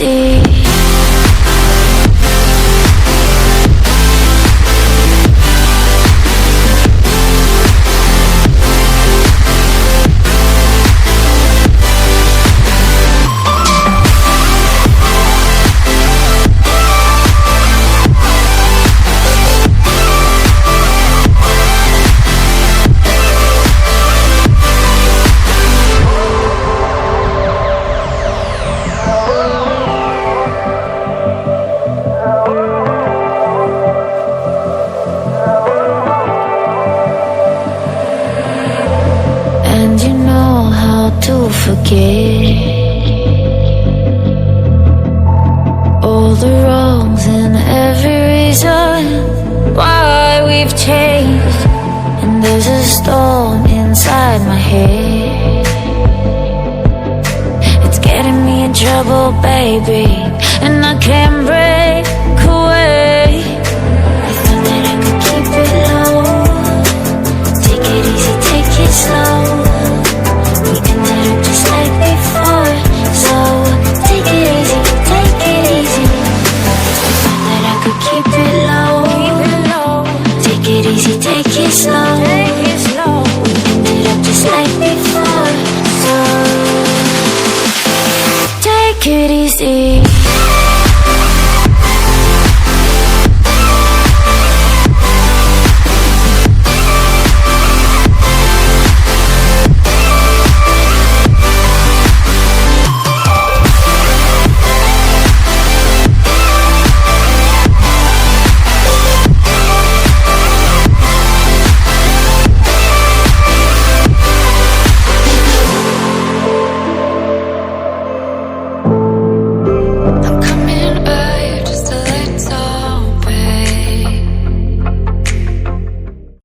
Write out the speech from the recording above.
easy. And you know how to forget all the wrongs and every reason why we've changed. And there's a storm inside my head, it's getting me in trouble, baby, and I can't breathe.